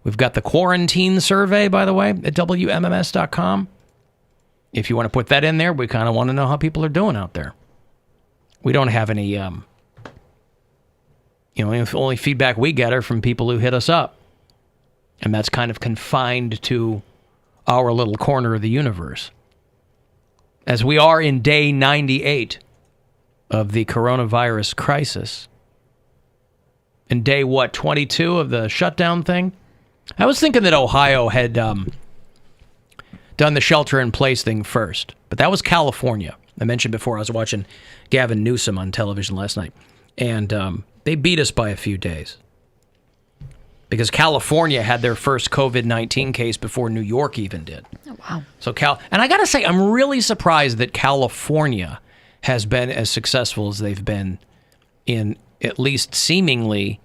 We've got the quarantine survey, by the way, at WMMS.com. If you want to put that in there, we kind of want to know how people are doing out there. We don't have any, only feedback we get are from people who hit us up. And that's kind of confined to our little corner of the universe. As we are in day 98 of the coronavirus crisis. And day, 22 of the shutdown thing? I was thinking that Ohio had done the shelter-in-place thing first. But that was California. I mentioned before I was watching Gavin Newsom on television last night. And they beat us by a few days. Because California had their first COVID-19 case before New York even did. Oh, wow. So and I got to say, I'm really surprised that California has been as successful as they've been in at least seemingly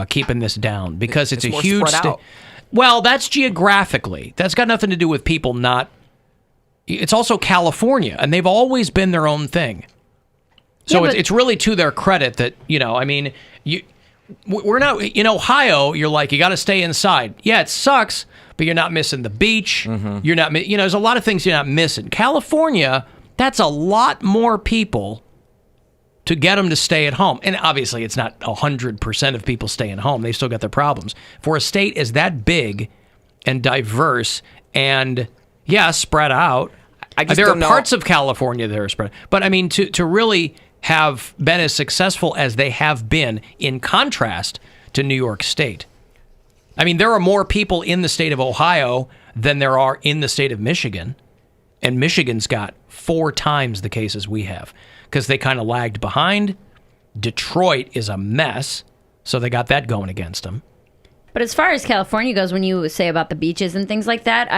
keeping this down. Because it's a huge state. Well, that's geographically. That's got nothing to do with people not. It's also California, and they've always been their own thing. So it's really to their credit that, we're not, in Ohio, you're like, you got to stay inside. Yeah, it sucks, but you're not missing the beach. Mm-hmm. You're not, there's a lot of things you're not missing. California, that's a lot more people to get them to stay at home. And obviously, it's not 100% of people staying home. They still got their problems. For a state as that big and diverse and, spread out, there are parts of California that are spread. But, to really have been as successful as they have been in contrast to New York State. There are more people in the state of Ohio than there are in the state of Michigan. And Michigan's got 4 times the cases we have because they kind of lagged behind. Detroit is a mess, so they got that going against them. But as far as California goes, when you say about the beaches and things like that,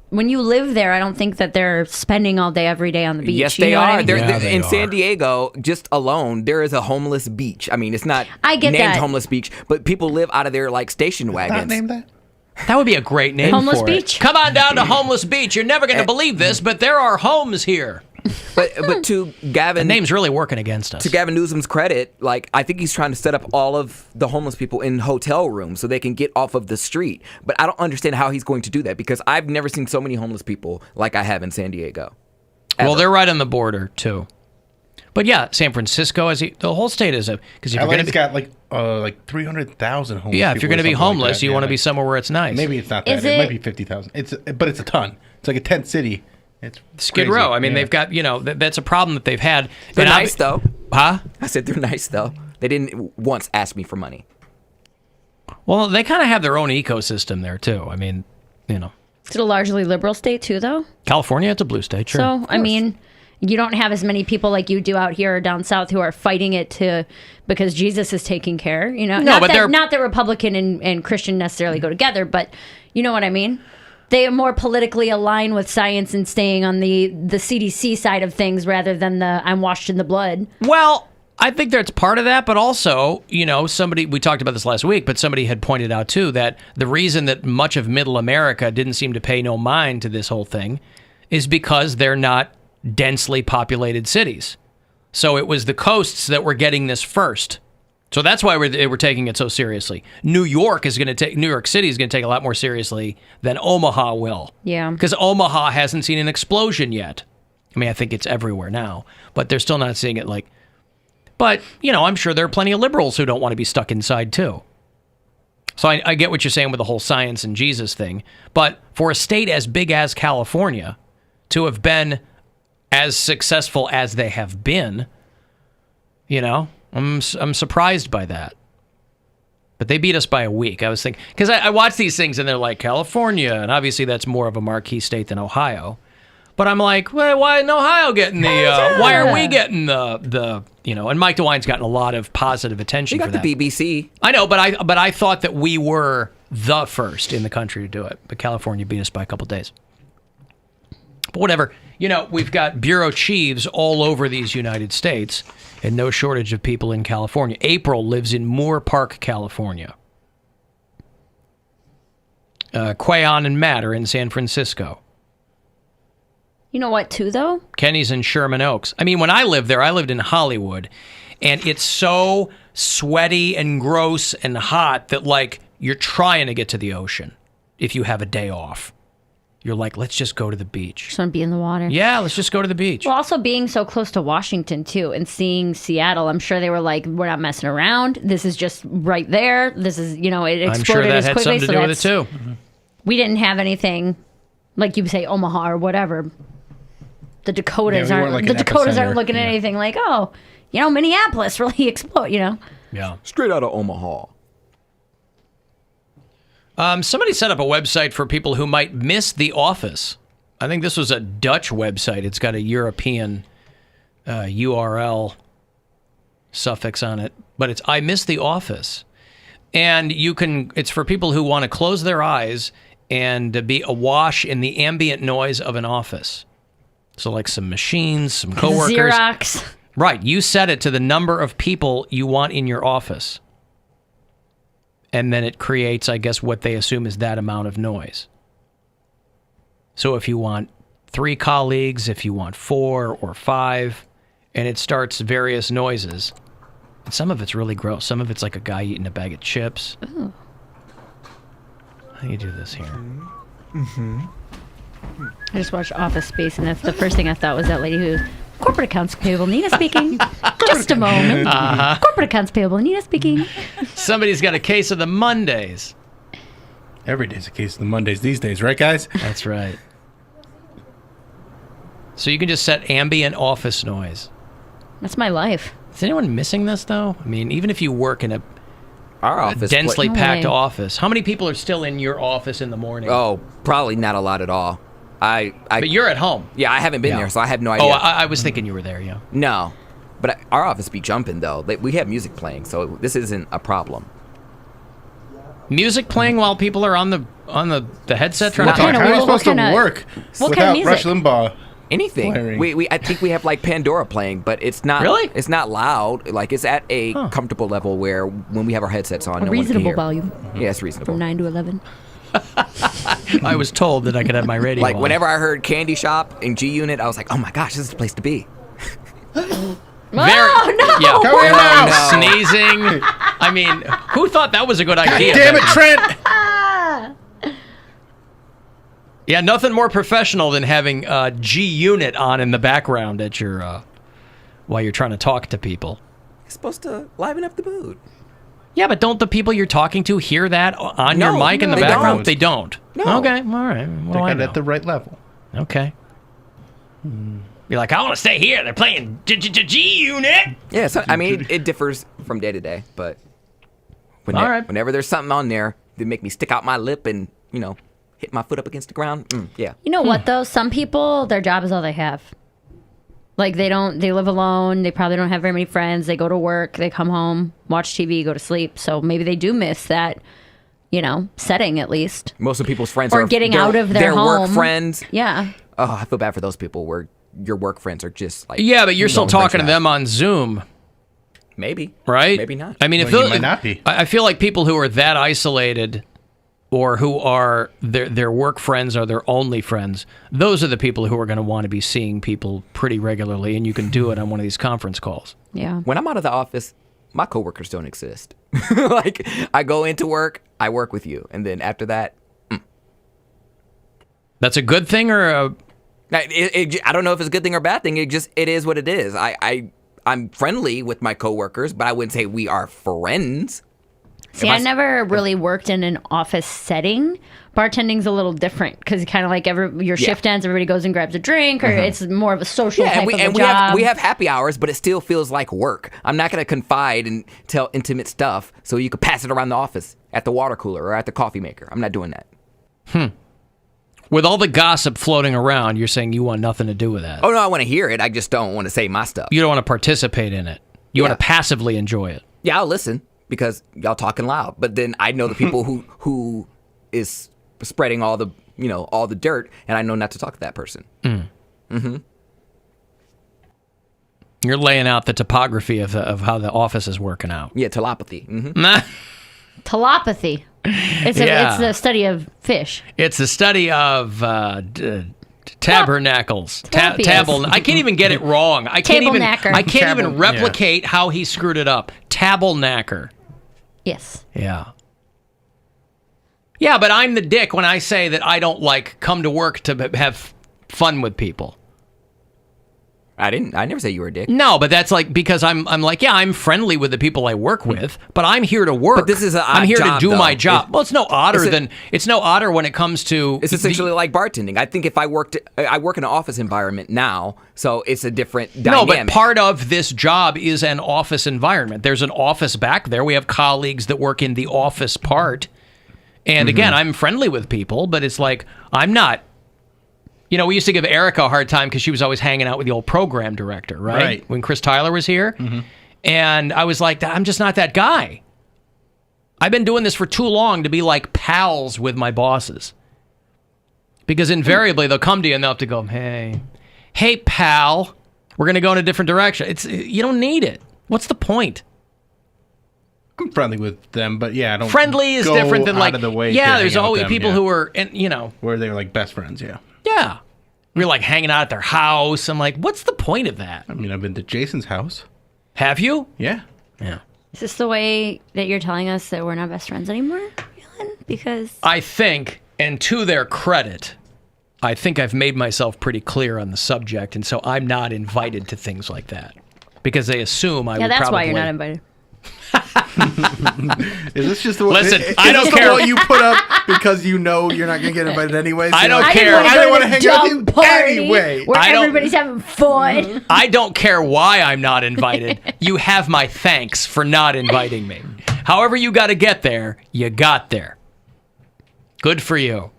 when you live there, I don't think that they're spending all day every day on the beach. Yes, they are. In San Diego, just alone, there is a homeless beach. It's not named homeless beach, but people live out of their station wagons. Not named that? That would be a great name Homeless for Beach? it. Come on down to Homeless Beach. You're never going to believe this, but there are homes here. But to Gavin, the name's really working against us. To Gavin Newsom's credit, I think he's trying to set up all of the homeless people in hotel rooms so they can get off of the street. But I don't understand how he's going to do that because I've never seen so many homeless people like I have in San Diego. Ever. Well, they're right on the border too. But yeah, San Francisco, the whole state is because if you're going to got like 300,000 homeless. Yeah, if you're going to be homeless, you want to be somewhere where it's nice. Maybe it's not that. It might be 50,000. But it's a ton. It's like a tent city. It's Skid Row. They've got, that's a problem that they've had. They're nice, though. Huh? I said they're nice, though. They didn't once ask me for money. Well, they kind of have their own ecosystem there, too. Is it a largely liberal state, too, though? California, it's a blue state, sure. So, you don't have as many people like you do out here or down south who are fighting it because Jesus is taking care, No, not that Republican and Christian necessarily go together, but you know what I mean? They are more politically aligned with science and staying on the CDC side of things rather than the I'm washed in the blood. Well, I think that's part of that, but also, somebody, we talked about this last week, but somebody had pointed out too that the reason that much of middle America didn't seem to pay no mind to this whole thing is because they're not densely populated cities. So it was the coasts that were getting this first. So that's why we're taking it so seriously. New York City is going to take a lot more seriously than Omaha will. Yeah. Because Omaha hasn't seen an explosion yet. I think it's everywhere now, but they're still not seeing it But, I'm sure there are plenty of liberals who don't want to be stuck inside too. So I get what you're saying with the whole science and Jesus thing. But for a state as big as California to have been as successful as they have been, I'm surprised by that. But they beat us by a week. I was thinking, because I watch these things and they're like California, and obviously that's more of a marquee state than Ohio. But I'm like, well, why isn't Ohio getting why are we getting the and Mike DeWine's gotten a lot of positive attention for that. The BBC. I know, but I thought that we were the first in the country to do it. But California beat us by a couple days. But whatever. We've got bureau chiefs all over these United States and no shortage of people in California. April lives in Moore Park, California. Quayon and Matt are in San Francisco. You know what, too, though? Kenny's in Sherman Oaks. When I lived there, I lived in Hollywood, and it's so sweaty and gross and hot that, You're trying to get to the ocean if you have a day off. You're like, let's just go to the beach. Just want to be in the water. Yeah, let's just go to the beach. Well, also being so close to Washington, too, and seeing Seattle, I'm sure they were like, we're not messing around. This is just right there. This is, it exploded I'm sure that as had quickly. something to do with it, too. We didn't have anything, like you say, Omaha or whatever. The Dakotas Yeah, we weren't aren't. like The an Dakotas epicenter. aren't looking at anything like, Minneapolis really exploded. Yeah. Straight out of Omaha. Somebody set up a website for people who might miss The Office. I think this was a Dutch website. It's got a European URL suffix on it, but it's I Miss The Office. And it's for people who want to close their eyes and be awash in the ambient noise of an office. So like some machines, some coworkers. Xerox. Right. You set it to the number of people you want in your office. And then it creates, I guess, what they assume is that amount of noise. So if you want 3 colleagues, if you want 4 or 5, and it starts various noises. And some of it's really gross. Some of it's like a guy eating a bag of chips. Ooh. How do you do this here? I just watched Office Space, and that's the first thing I thought was that lady who... Corporate accounts payable, Nina speaking. Just a moment. Corporate accounts payable, Nina speaking. Somebody's got a case of the Mondays. Every day's a case of the Mondays these days, right, guys? That's right. So you can just set ambient office noise. That's my life. Is anyone missing this, though? I mean, even if you work in Our office. densely No packed way. office, how many people are still in your office in the morning? Oh, probably not a lot at all. But you're at home. Yeah, I haven't been Yeah. there, so I have no idea. Oh, I was thinking you were there, yeah. No. But our office be jumping, though. We have music playing, so this isn't a problem. Music playing while people are on the headset trying What to kind talk? of- How are you what supposed to kind of- work what kind of without music? Rush Limbaugh? Anything. Blaring. I think we have like Pandora playing, but it's not. Really? It's not loud. Like it's at a comfortable level where when we have our headsets on, A no reasonable one can hear. volume Yeah, it's reasonable. from 9 to 11. I was told that I could have my radio Like on. whenever I heard Candy Shop in G Unit, I was like, oh my gosh, this is the place to be. Very, Oh, no! yeah, Come here now! sneezing. I mean, who thought that was a good idea? Damn it, Trent! Yeah, nothing more professional than having G Unit on in the background at your while you're trying to talk to people. It's supposed to liven up the mood. Yeah, but don't the people you're talking to hear that on your No, mic in the they background? don't. They don't. No. Okay, all right. What do I Got it know? at the right level. Okay. You're like, I want to stay here. They're playing G Unit. Yeah, so, I mean, it differs from day to day, but All right. whenever there's something on there that make me stick out my lip and hit my foot up against the ground, yeah. You know what, though? Some people, their job is all they have. Like, they live alone. They probably don't have very many friends. They go to work. They come home, watch TV, go to sleep. So maybe they do miss that, setting at least. Most of people's friends Or are getting out of their work home. friends. Yeah. Oh, I feel bad for those people where your work friends are just like. Yeah, but you're still no friends talking to you have. them on Zoom, Maybe. right? Maybe not. I mean, Well, you might not be. I feel like people who are that isolated, or who are their work friends are their only friends. Those are the people who are going to want to be seeing people pretty regularly, and you can do it on one of these conference calls. Yeah. When I'm out of the office, my coworkers don't exist. Like, I go into work, I work with you, and then after that, That's a good thing, or I don't know if it's a good thing or a bad thing. It is what it is. I'm friendly with my coworkers, but I wouldn't say we are friends. See, I never really worked in an office setting. Bartending's a little different because kind of like your shift ends, everybody goes and grabs a drink, or it's more of a social type of a job. We have happy hours, but it still feels like work. I'm not going to confide and tell intimate stuff so you could pass it around the office at the water cooler or at the coffee maker. I'm not doing that. with all the gossip floating around, you're saying you want nothing to do with that. Oh no, I want to hear it. I just don't want to say my stuff. You don't want to participate in it. You want to Yeah. passively enjoy it. Yeah, I'll listen because y'all talking loud. But then I know the people who is spreading all the all the dirt, and I know not to talk to that person. You're laying out the topography of how the office is working out. Yeah, telepathy. Telepathy. It's Yeah. the study of fish. It's the study of tabernacles. Tapias. I can't even get it wrong. I can't even. Tablenacker. I can't even Table- replicate how he screwed it up. Tablenacker. Yes. Yeah. Yeah, but I'm the dick when I say that I don't like come to work to have fun with people. I never said you were a dick. No, but that's like because I'm like, yeah, I'm friendly with the people I work with, but I'm here to work. But this is I'm here job, to do though. my job. Well, it's no odder when it comes to It's essentially like bartending. I think if I work in an office environment now, so it's a different dynamic. No, but part of this job is an office environment. There's an office back there. We have colleagues that work in the office part. And again, I'm friendly with people, but it's like I'm not. You know, we used to give Erica a hard time because she was always hanging out with the old program director, right? When Chris Tyler was here. And I was like, I'm just not that guy. I've been doing this for too long to be like pals with my bosses. Because invariably they'll come to you and they'll have to go, hey, pal, we're going to go in a different direction. You don't need it. What's the point? I'm friendly with them, but yeah, I don't. Friendly is go different than out like, of the way yeah, to there's hang out always with them, people yeah. who are, and you know. Where they're like best friends, yeah. Yeah. We're like hanging out at their house. I'm like, what's the point of that? I mean, I've been to Jason's house. Have you? Yeah. Yeah. Is this the way that you're telling us that we're not best friends anymore, Alan? Because I think, and to their credit, I think I've made myself pretty clear on the subject, and so I'm not invited to things like that because they assume I would that's probably. why you're not invited. Is this just the Listen, is I don't this care. The wall you put up because you know you're not going to get invited anyway. So I don't like, care. I didn't want to hang out with you party anyway. where I don't- everybody's having fun. I don't care why I'm not invited. You have my thanks for not inviting me. However you got to get there, you got there. Good for you.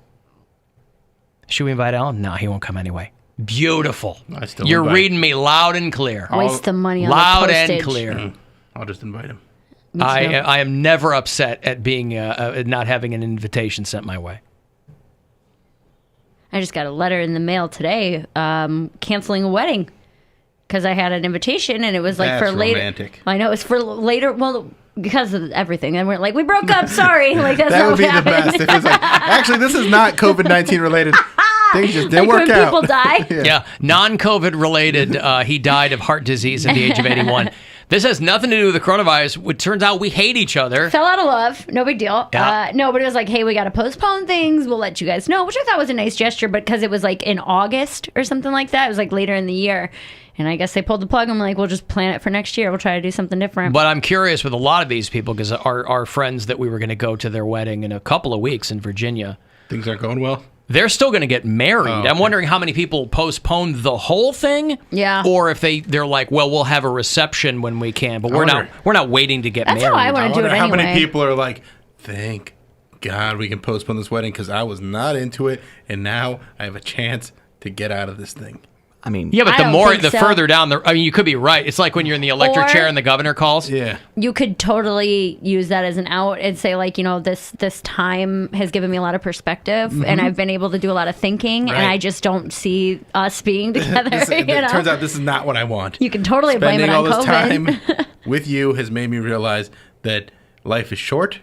Should we invite Alan? No, he won't come anyway. Beautiful. I still You're invite. reading me loud and clear. Waste the money on Loud the and postage. clear. I'll just invite him. Me too. I am never upset at being not having an invitation sent my way. I just got a letter in the mail today canceling a wedding because I had an invitation and it was like That's for later. romantic. I know it's for later. Well, because of everything, and we're like, we broke up. Sorry, like that's That not would be what the happened. best. If it's like, actually, this is not COVID-19 related. Things just didn't Like work when out. people die. Yeah, non-COVID related. He died of heart disease at the age of 81. This has nothing to do with the coronavirus. It turns out we hate each other. Fell out of love. No big deal. Yeah. No, but it was like, hey, we got to postpone things. We'll let you guys know, which I thought was a nice gesture, but because it was like in August or something like that, it was like later in the year. And I guess they pulled the plug. I'm like, we'll just plan it for next year. We'll try to do something different. But I'm curious with a lot of these people because our friends that we were going to go to their wedding in a couple of weeks in Virginia, Things aren't going well. they're still going to get married. Oh, okay. I'm wondering how many people postponed the whole thing. Yeah. Or if they're like, well, we'll have a reception when we can, but we're not waiting to get That's married. how I I want to do wonder it how many anyway. people are like, thank God we can postpone this wedding because I was not into it, and now I have a chance to get out of this thing. I mean, Yeah, but I the don't more, think the so. further down the, I mean, you could be right. It's like when you're in the electric Or- chair and the governor calls. Yeah. You could totally use that as an out and say, like, you know, this time has given me a lot of perspective and I've been able to do a lot of thinking and Right. I just don't see us being together. It you know? turns out this is not what I want. You can totally blame Spending it on all this COVID. time with you has made me realize that life is short,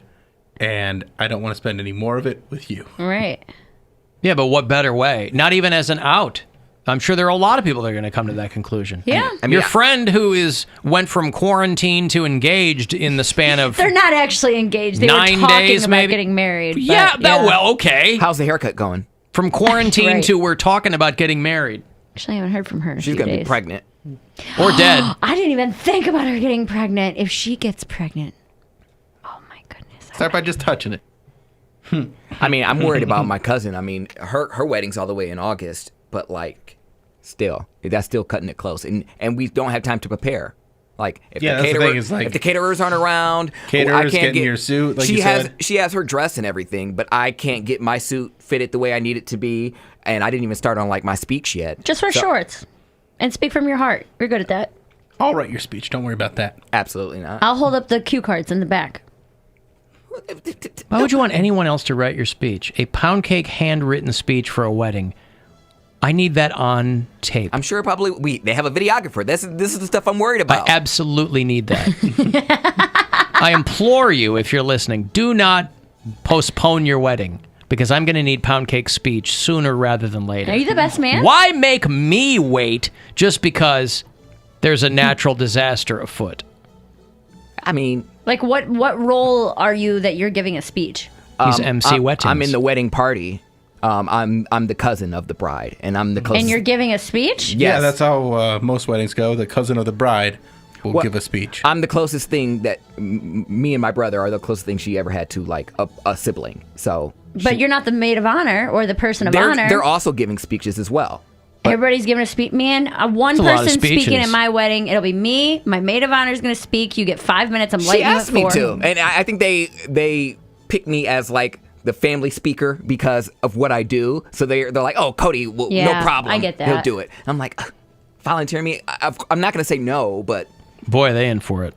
and I don't want to spend any more of it with you. Right. Yeah, but what better way? Not even as an out. I'm sure there are a lot of people that are going to come to that conclusion. Yeah. I mean, Your friend who went from quarantine to engaged in the span of They're not actually engaged. They 9 were talking days, about maybe? getting married. yeah, but, well, okay. how's the haircut going? From quarantine Right. to we're talking about getting married Actually, I haven't heard from her in a She's few gonna days. be pregnant. or dead. I didn't even think about her getting pregnant. If she gets pregnant, oh my goodness. Start by just touching it. I mean, I'm worried about my cousin. I mean, her wedding's all the way in August, but like, still, that's still cutting it close, and we don't have time to prepare. Like, if Yeah, the that's the caterer, thing, is like- if the caterers aren't around, Caterers I can't getting get your suit, like she you has said. she has her dress and everything, but I can't get my suit fitted the way I need it to be, and I didn't even start on like my speech yet. Just wear So- shorts and speak from your heart. You're good at that. I'll write your speech. Don't worry about that. Absolutely not. I'll hold up the cue cards in the back. Why would you want anyone else to write your speech? A Poundcake handwritten speech for a wedding. I need that on tape. I'm sure probably they have a videographer. This is the stuff I'm worried I about. absolutely need that. I implore you, if you're listening, do not postpone your wedding because I'm going to need Poundcake's speech sooner rather than later. Are you the best man? Why make me wait just because there's a natural disaster afoot? I mean, Like what role are you that you're giving a speech? He's MC weddings. I'm in the wedding party. I'm the cousin of the bride, and I'm the closest. And you're giving a speech? Yes. Yeah, that's how most weddings go. The cousin of the bride will give a speech. I'm the closest thing that me and my brother are the closest thing she ever had to like a sibling. So, But you're not the maid of honor or the person of honor. they're also giving speeches as well. Everybody's giving a speech. Man, one a lot of person speaking speeches. at my wedding. It'll be me. My maid of honor is going to speak. You get 5 minutes. I'm She lighting you asked at me 4. to, and I think they picked me as like the family speaker because of what I do. So they're like, oh, Cody, well, Yeah, no problem. I get that. He'll do it. I'm like, volunteer me. I'm not going to say no, but Boy, are they in for it.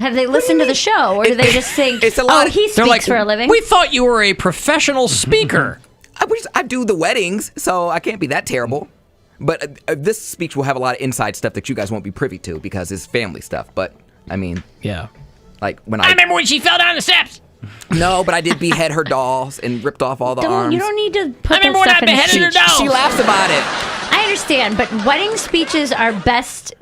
Have they listened to the show, or do they just think, It's a lot oh, of- he They're speaks like, for a living? we thought you were a professional speaker. I do the weddings, so I can't be that terrible. But this speech will have a lot of inside stuff that you guys won't be privy to because it's family stuff. But I mean, Yeah. like when I remember when she fell down the steps. No, but I did behead her dolls and ripped off all the arms. You don't need to put I remember that when I stuff in a beheaded her speech. doll. She laughs about it. I understand, but wedding speeches are best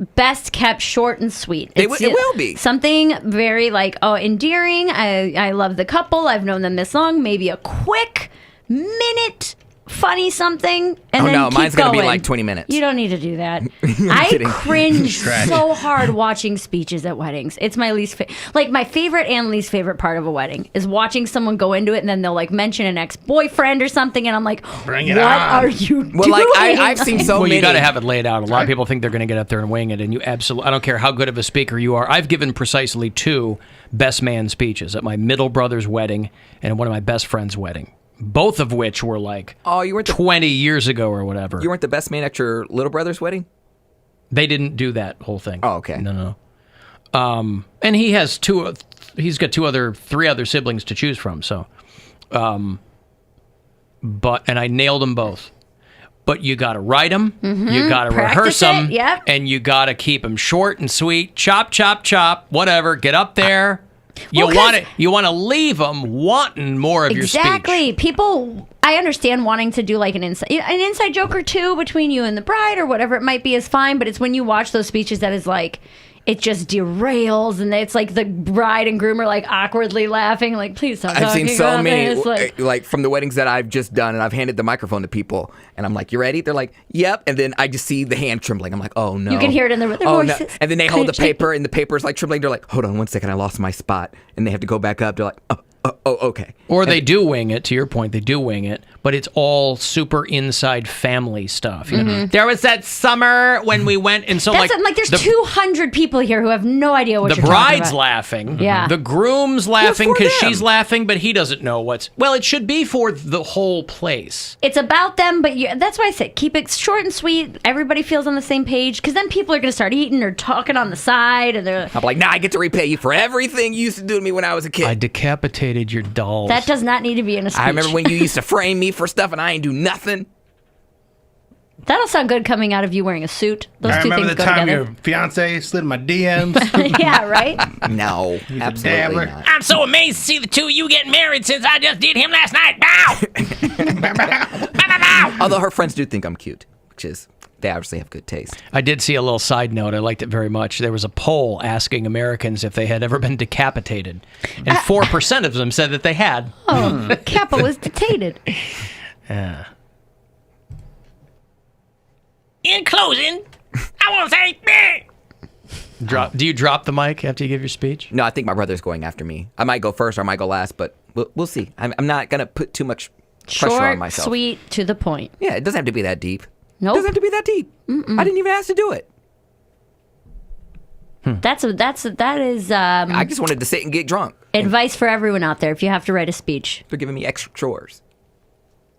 kept short and sweet. It will be. Something very like, endearing. I love the couple. I've known them this long. Maybe a quick minute funny something, and then no, keep mine's gonna be going. like 20 minutes. You don't need to do that. I kidding. cringe so hard watching speeches at weddings. It's my my favorite and least favorite part of a wedding is watching someone go into it and then they'll like mention an ex-boyfriend or something, and I'm like, Bring it what on. are you Well, doing? like I've seen so Well, many. you got to have it laid out. A lot of people think they're going to get up there and wing it, and you absolutely. I don't care how good of a speaker you are. I've given precisely 2 best man speeches at my middle brother's wedding and one of my best friend's wedding, both of which were like you weren't 20 years ago or whatever. You weren't the best man at your little brother's wedding. They didn't do that whole thing. Oh, okay. No. And he has 2. He's got 3 other siblings to choose from. So, and I nailed them both. But you got to write them, you got to rehearse Practice it, them, yep. and you got to keep them short and sweet. Chop, chop, chop. Whatever. Get up there. You Well, want to leave them wanting more of your speech. Exactly. People, I understand wanting to do like an inside joke or 2 between you and the bride or whatever it might be is fine, but it's when you watch those speeches that is like, it just derails, and it's like the bride and groom are like awkwardly laughing, like, please stop I've talking seen so about many, this. like from the weddings that I've just done, and I've handed the microphone to people, and I'm like, "You ready?" They're like, "Yep," and then I just see the hand trembling. I'm like, "Oh no!" You can hear it in their no. voices. And then they hold the Couldn't you- paper, and the paper's like trembling. They're like, "Hold on one second, I lost my spot," and they have to go back up. They're like, "Oh, okay." Or they do wing it, to your point, they do wing it, but it's all super inside family stuff. You know? There was that summer when we went, and so That's like there's the, 200 people here who have no idea what the you're talking bride's about. laughing. Yeah. The groom's laughing for because them? she's laughing, but he doesn't know what's. Well, it should be for the whole place. It's about them, but that's why I said keep it short and sweet. Everybody feels on the same page, because then people are going to start eating or talking on the side, and they're. I'm like, "Nah, I get to repay you for everything you used to do to me when I was a kid." I decapitated your dolls. That does not need to be in a speech. I remember when you used to frame me for stuff, and I ain't do nothing. That'll sound good coming out of you wearing a suit. Those I two remember things the go time together. your fiance slid in my DMs. Yeah, right? No, absolutely dabbler. not. I'm so amazed to see the 2 of you getting married since I just did him last night. Bow! Although her friends do think I'm cute, which is they obviously have good taste. I did see a little side note. I liked it very much. There was a poll asking Americans if they had ever been decapitated, and 4% of them said that they had. Oh, Kappa was detated. Yeah. In closing, I want to say, do you drop the mic after you give your speech? No, I think my brother's going after me. I might go first or I might go last, but we'll see. I'm not going to put too much pressure on Short, myself. sweet, to the point. Yeah, it doesn't have to be that deep. Nope. It doesn't have to be that deep. I didn't even ask to do it. That is I just wanted to sit and get drunk. advice for everyone out there if you have to write a speech. They're giving me extra chores.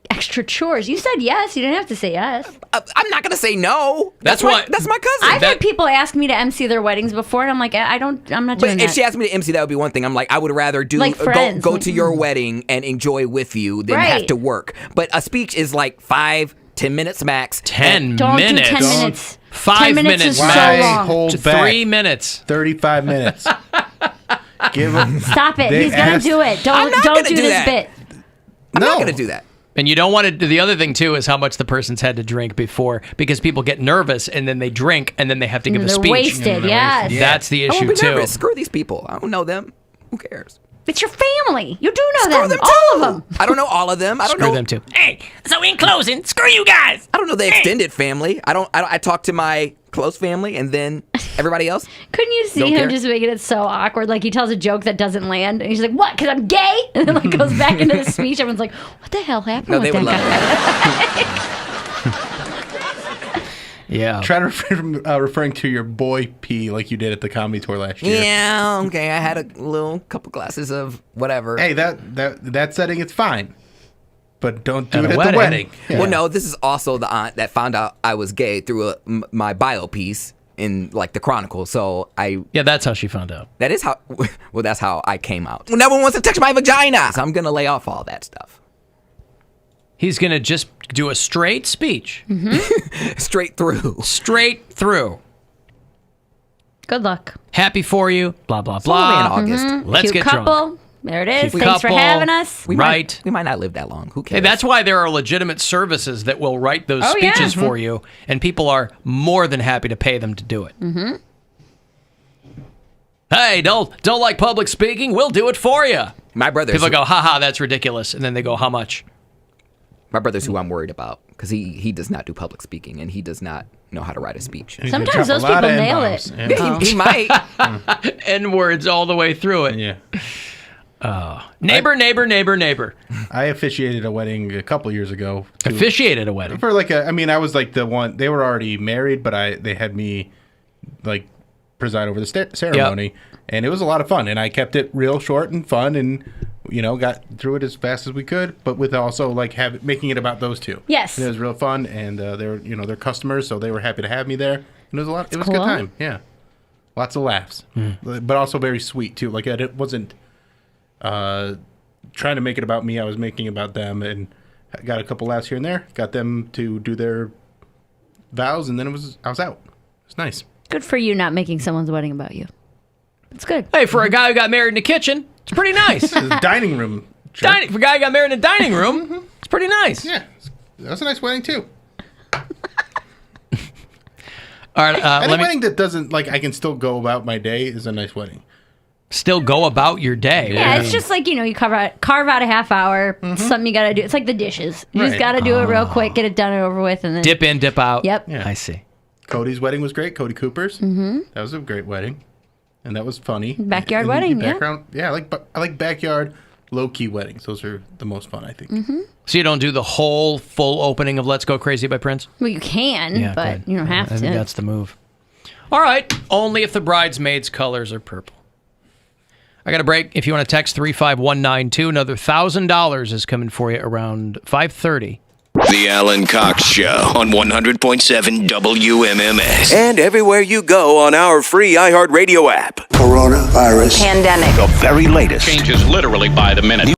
Extra chores. You said yes. You didn't have to say yes. I'm not going to say no. That's my, what- That's my cousin. I've had people ask me to MC their weddings before, and I'm like, I'm not doing But that. if she asked me to MC, that would be one thing. I'm like, I would rather do Like friends. go to your wedding and enjoy with you than have Right. to work. But a speech is like 5-10 minutes max. 10 Don't minutes. do 10 minutes. 5 10 minutes minutes is so Why long. hold to back 3 minutes. 35 minutes. Give them. Stop it. They He's gonna asked- do it. I'm not Don't gonna do do this that. bit. I'm No. not going to do that. And you don't want to do the other thing too is how much the person's had to drink before, because people get nervous and then they drink and then they have to give a They're speech. wasted. Yes. Yeah. That's the I won't issue be too. nervous. Screw these people. I don't know them. Who cares? It's your family. You do know Screw them all too. of them. I don't know all of them. I don't Screw know them too. Hey, so in closing, screw you guys. I don't know the extended family. I talk to my close family and then everybody else. Couldn't you see Don't him care. just making it so awkward? Like he tells a joke that doesn't land, and he's like, "What? Because I'm gay?" And then like goes back into the speech. Everyone's like, "What the hell happened No, with they that would love guy?" it. Yeah. Try to referring to your boy P like you did at the comedy tour last year. Yeah, okay. I had a little couple glasses of whatever. Hey, that setting, it's fine. But don't do At it a at wedding. the wedding. Yeah. Well, no, this is also the aunt that found out I was gay through my bio piece in like the Chronicle. So Yeah, that's how she found out. that is how. Well, that's how I came out. Well, no one wants to touch my vagina, so I'm gonna lay off all that stuff. He's going to just do a straight speech. Straight through. Straight through. Good luck. Happy for you. Blah, blah, It's only in blah. August. Let's Cute get couple. drunk. There it is. Cute Thanks for couple. having us. We Right. might not live that long. Who cares? Hey, that's why there are legitimate services that will write those Oh, yeah. speeches for you, and people are more than happy to pay them to do it. Mm-hmm. Hey, don't like public speaking? We'll do it for you. my brother's. People go, haha, that's ridiculous. And then they go, how much? My brother's who I'm worried about because he does not do public speaking and he does not know how to write a speech. He's gonna Sometimes drop a those lot people of nail N-bombs. it. Yeah. He might. N-words all the way through it. Yeah. Neighbor, neighbor, neighbor, neighbor. I officiated a wedding a couple years ago. Officiated a wedding. For like I was like the one, they were already married, but they had me like preside over the ceremony. And it was a lot of fun. And I kept it real short and fun and, got through it as fast as we could, but with also like making it about those two. Yes. And it was real fun. And they're, they're customers, so they were happy to have me there. And it was it was a cool. good time. Yeah. Lots of laughs, but also very sweet too. Like it wasn't trying to make it about me. I was making it about them, and I got a couple laughs here and there. Got them to do their vows, and then I was out. It's nice. Good for you not making someone's wedding about you. It's good. Hey, for a guy who got married in the kitchen, it's pretty nice. The dining room. Trip. For a guy who got married in the dining room, it's pretty nice. Yeah, that was a nice wedding too. All right, Any wedding that doesn't like I can still go about my day is a nice wedding. still go about your day. Yeah, it's just like, you carve out a half hour, something you got to do. It's like the dishes. You just Right. got to do it real quick, get it done and over with, and then Dip in, dip out. Yep. Yeah. I see. Cody's wedding was great. Cody Cooper's. Mm-hmm. That was a great wedding, and that was funny. Backyard And wedding, yeah. background, yeah. I like backyard low key weddings. Those are the most fun, I think. Mm-hmm. So you don't do the whole full opening of Let's Go Crazy by Prince? well, you can, but good. you don't have I think to. that's the move. All right. Only if the bridesmaids' colors are purple. I got a break. If you want to text 35192, another $1,000 is coming for you around 5:30. The Alan Cox Show on 100.7 WMMS. And everywhere you go on our free iHeartRadio app. Coronavirus. Pandemic. The very latest. Changes literally by the minute.